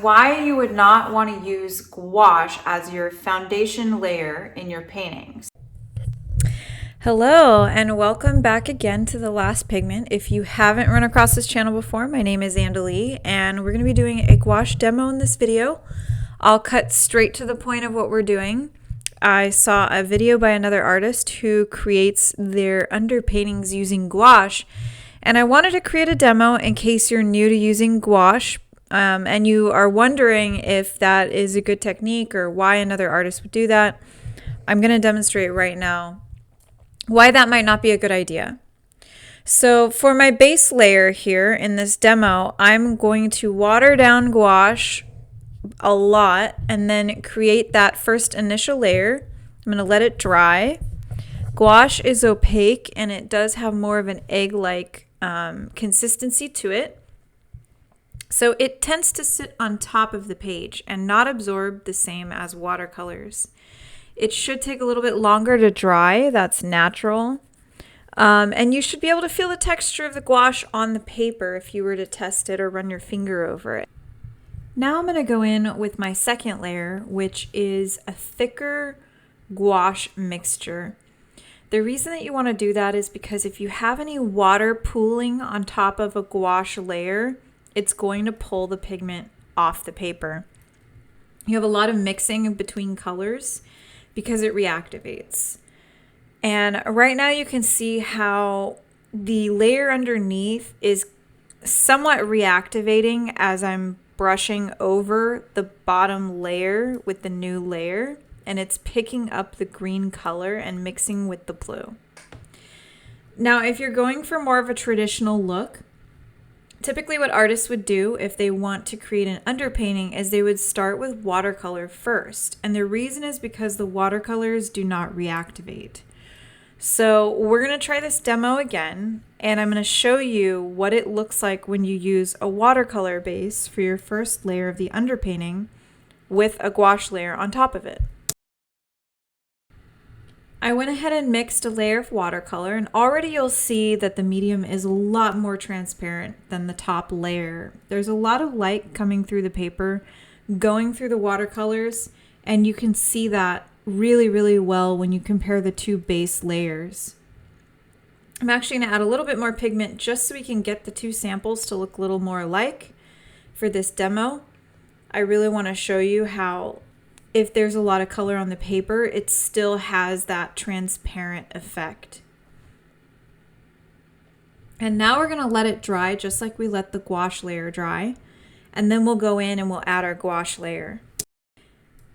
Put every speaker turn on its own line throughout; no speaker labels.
why you would not want to use gouache as your foundation layer in your paintings. Hello and welcome back again to The Last Pigment. If you haven't run across this channel before, my name is Andalee and we're going to be doing a gouache demo in this video. I'll cut straight to the point of what we're doing. I saw a video by another artist who creates their underpaintings using gouache, and I wanted to create a demo in case you're new to using gouache and you are wondering if that is a good technique or why another artist would do that. I'm going to demonstrate right now why that might not be a good idea. So for my base layer here in this demo, I'm going to water down gouache a lot and then create that first initial layer. I'm going to let it dry. Gouache is opaque and it does have more of an egg-like consistency to it. So it tends to sit on top of the page and not absorb the same as watercolors. It should take a little bit longer to dry, that's natural. And you should be able to feel the texture of the gouache on the paper if you were to test it or run your finger over it. Now I'm going to go in with my second layer, which is a thicker gouache mixture. The reason that you want to do that is because if you have any water pooling on top of a gouache layer, it's going to pull the pigment off the paper. You have a lot of mixing between colors because it reactivates. And right now you can see how the layer underneath is somewhat reactivating as I'm brushing over the bottom layer with the new layer, and it's picking up the green color and mixing with the blue. Now, if you're going for more of a traditional look, typically what artists would do if they want to create an underpainting is they would start with watercolor first. And the reason is because the watercolors do not reactivate. So we're going to try this demo again, and I'm going to show you what it looks like when you use a watercolor base for your first layer of the underpainting with a gouache layer on top of it. I went ahead and mixed a layer of watercolor, and already you'll see that the medium is a lot more transparent than the top layer. There's a lot of light coming through the paper, going through the watercolors, and you can see that really well when you compare the two base layers. I'm actually going to add a little bit more pigment just so we can get the two samples to look a little more alike for this demo. I really want to show you how if there's a lot of color on the paper, it still has that transparent effect. And now we're going to let it dry just like we let the gouache layer dry, and then we'll go in and we'll add our gouache layer.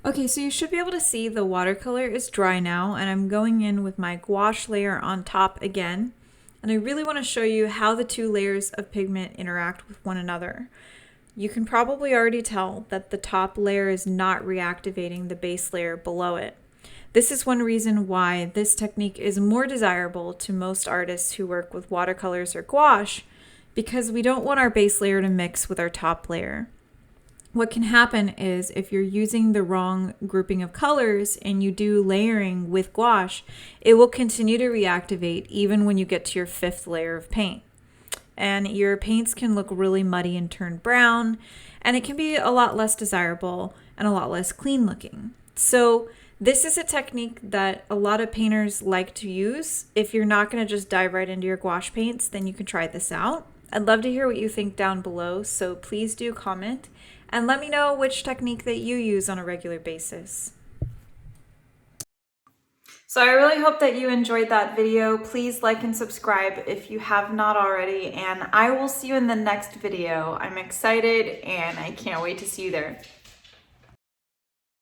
Okay, so you should be able to see the watercolor is dry now, and I'm going in with my gouache layer on top again. And I really want to show you how the two layers of pigment interact with one another. You can probably already tell that the top layer is not reactivating the base layer below it. This is one reason why this technique is more desirable to most artists who work with watercolors or gouache, because we don't want our base layer to mix with our top layer. What can happen is if you're using the wrong grouping of colors and you do layering with gouache, it will continue to reactivate even when you get to your fifth layer of paint. And your paints can look really muddy and turn brown, and it can be a lot less desirable and a lot less clean looking. So this is a technique that a lot of painters like to use. If you're not going to just dive right into your gouache paints, then you can try this out. I'd love to hear what you think down below, so please do comment and let me know which technique that you use on a regular basis. So I really hope that you enjoyed that video. Please like and subscribe if you have not already, and I will see you in the next video. I'm excited and I can't wait to see you there.